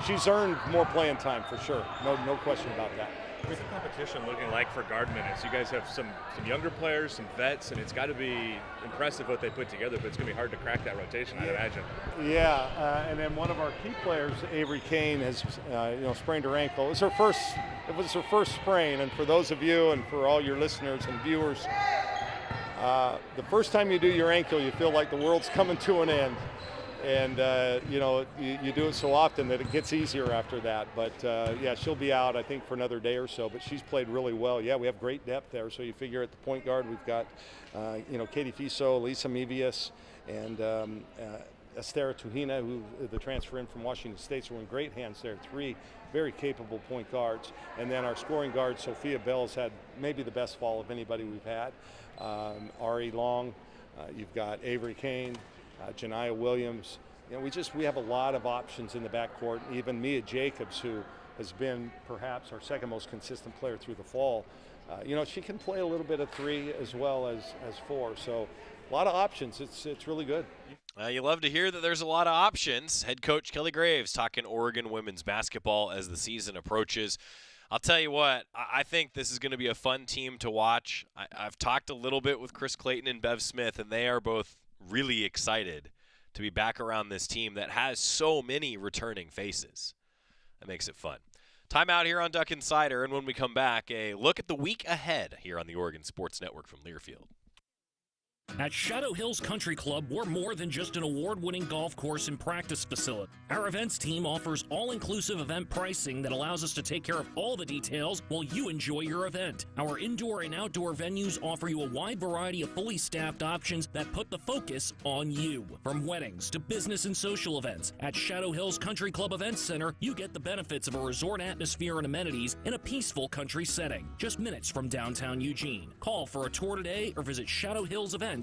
She's earned more playing time for sure. No question about that. What's the competition looking like for guard minutes? You guys have some younger players, some vets, and it's got to be impressive what they put together, but it's going to be hard to crack that rotation, I'd imagine. Yeah, and then one of our key players, Avery Kane, has sprained her ankle. It was her first sprain, and for those of you and for all your listeners and viewers, the first time you do your ankle, you feel like the world's coming to an end. And, you do it so often that it gets easier after that. But, she'll be out, I think, for another day or so. But she's played really well. Yeah, we have great depth there. So you figure at the point guard, we've got, Katie Fiso, Lisa Mevius, and Estera Tuhina, who the transfer in from Washington State. So we're in great hands there. 3 very capable point guards. And then our scoring guard, Sophia Bell's had maybe the best fall of anybody we've had. Ari Long, you've got Avery Kane, Janiyah Williams. We have a lot of options in the backcourt. Even Mia Jacobs, who has been perhaps our second most consistent player through the fall. She can play a little bit of 3 as well as 4. So a lot of options. It's really good. You love to hear that there's a lot of options. Head coach Kelly Graves talking Oregon women's basketball as the season approaches. I'll tell you what, I think this is going to be a fun team to watch. I've talked a little bit with Chris Clayton and Bev Smith, and they are both really excited to be back around this team that has so many returning faces. That makes it fun. Time out here on Duck Insider, and when we come back, a look at the week ahead here on the Oregon Sports Network from Learfield. At Shadow Hills Country Club, we're more than just an award-winning golf course and practice facility. Our events team offers all-inclusive event pricing that allows us to take care of all the details while you enjoy your event. Our indoor and outdoor venues offer you a wide variety of fully staffed options that put the focus on you. From weddings to business and social events, at Shadow Hills Country Club Events Center, you get the benefits of a resort atmosphere and amenities in a peaceful country setting, just minutes from downtown Eugene. Call for a tour today or visit shadowhillsevents.com.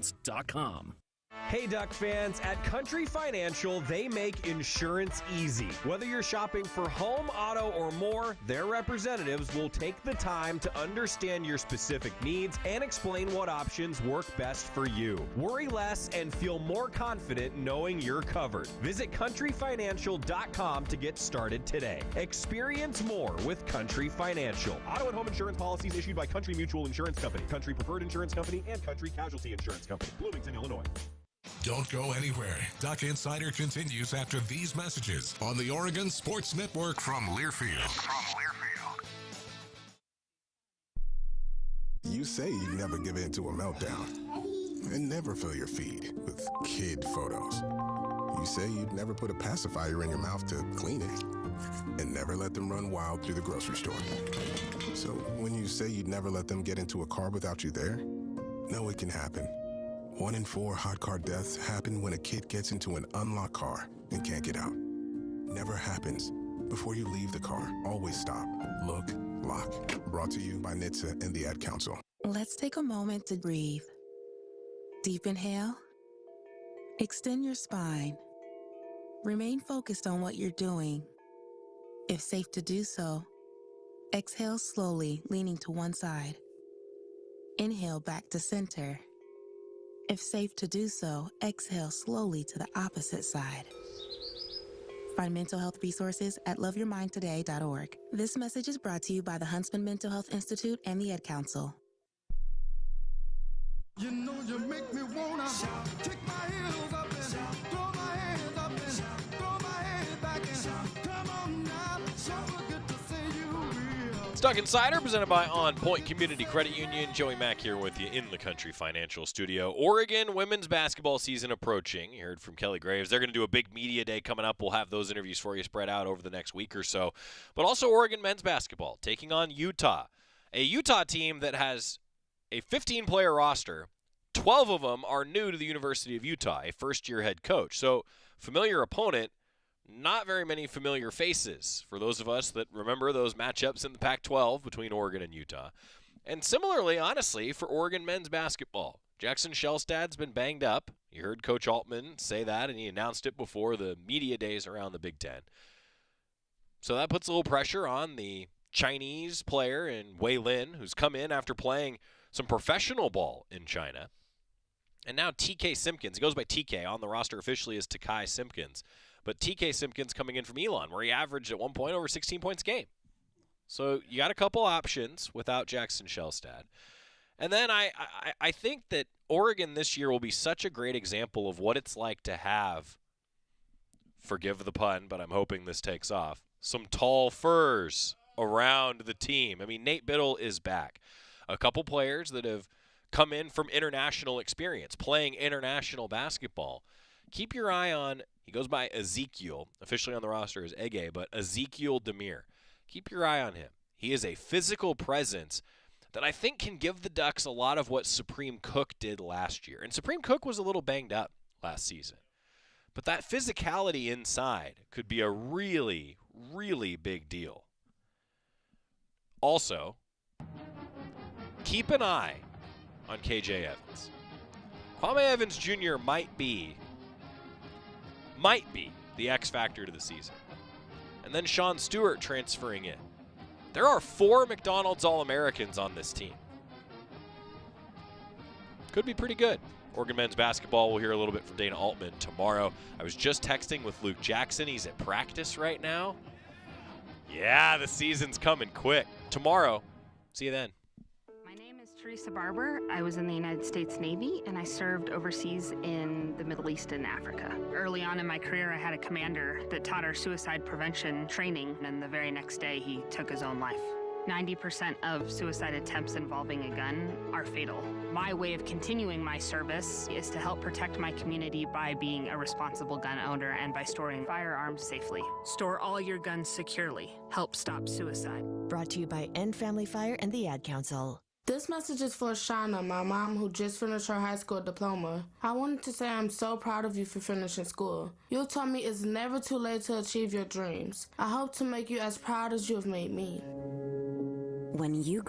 Hey Duck fans, at Country Financial, they make insurance easy. Whether you're shopping for home, auto, or more, their representatives will take the time to understand your specific needs and explain what options work best for you. Worry less and feel more confident knowing you're covered. Visit countryfinancial.com to get started today. Experience more with Country Financial. Auto and home insurance policies issued by Country Mutual Insurance Company, Country Preferred Insurance Company, and Country Casualty Insurance Company, Bloomington, Illinois. Don't go anywhere. Duck Insider continues after these messages on the Oregon Sports Network from Learfield. You say you never give in to a meltdown and never fill your feed with kid photos. You say you'd never put a pacifier in your mouth to clean it and never let them run wild through the grocery store. So when you say you'd never let them get into a car without you there, no, it can happen. 1 in 4 hot car deaths happen when a kid gets into an unlocked car and can't get out. Never happens. Before you leave the car, always stop, look, lock. Brought to you by NHTSA and the Ad Council. Let's take a moment to breathe. Deep inhale. Extend your spine. Remain focused on what you're doing. If safe to do so, exhale slowly, leaning to one side. Inhale back to center. If safe to do so, exhale slowly to the opposite side. Find mental health resources at loveyourmindtoday.org. This message is brought to you by the Huntsman Mental Health Institute and the Ad Council. You know you make me wanna kick my heels up and throw my hands up and throw my head back and come on now, so good to see you real. Stuck Insider, presented by OnPoint Community Credit Union. Joey Mack here with you in the Country Financial Studio. Oregon women's basketball season approaching. You heard from Kelly Graves. They're going to do a big media day coming up. We'll have those interviews for you spread out over the next week or so. But also Oregon men's basketball taking on Utah. A Utah team that has a 15-player roster. 12 of them are new to the University of Utah, a first-year head coach. So familiar opponent, not very many familiar faces for those of us that remember those matchups in the Pac-12 between Oregon and Utah. And similarly, honestly, for Oregon men's basketball, Jackson Shellstad's been banged up. You heard Coach Altman say that, and he announced it before the media days around the Big Ten. So that puts a little pressure on the Chinese player in Wei Lin, who's come in after playing some professional ball in China. And now TK Simpkins, he goes by TK, on the roster officially is Takai Simpkins. But TK Simpkins coming in from Elon, where he averaged at one point over 16 points a game. So you got a couple options without Jackson Shellstad. And then I think that Oregon this year will be such a great example of what it's like to have, forgive the pun, but I'm hoping this takes off, some tall furs around the team. I mean, Nate Biddle is back. A couple players that have come in from international experience, playing international basketball. Keep your eye on, he goes by Ezekiel, officially on the roster as Ege, but Ezekiel Demir. Keep your eye on him. He is a physical presence that I think can give the Ducks a lot of what Supreme Cook did last year. And Supreme Cook was a little banged up last season. But that physicality inside could be a really, really big deal. Also, keep an eye on KJ Evans. Kwame Evans Jr. might be the X factor to the season. And then Sean Stewart transferring in. There are 4 McDonald's All-Americans on this team. Could be pretty good. Oregon men's basketball, we'll hear a little bit from Dana Altman tomorrow. I was just texting with Luke Jackson. He's at practice right now. Yeah, the season's coming quick. Tomorrow. See you then. Teresa Barber. I was in the United States Navy and I served overseas in the Middle East and Africa. Early on in my career, I had a commander that taught our suicide prevention training, and the very next day he took his own life. 90% of suicide attempts involving a gun are fatal. My way of continuing my service is to help protect my community by being a responsible gun owner and by storing firearms safely. Store all your guns securely. Help stop suicide. Brought to you by End Family Fire and the Ad Council. This message is for Shauna, my mom who just finished her high school diploma. I wanted to say I'm so proud of you for finishing school. You told me it's never too late to achieve your dreams. I hope to make you as proud as you have made me. When you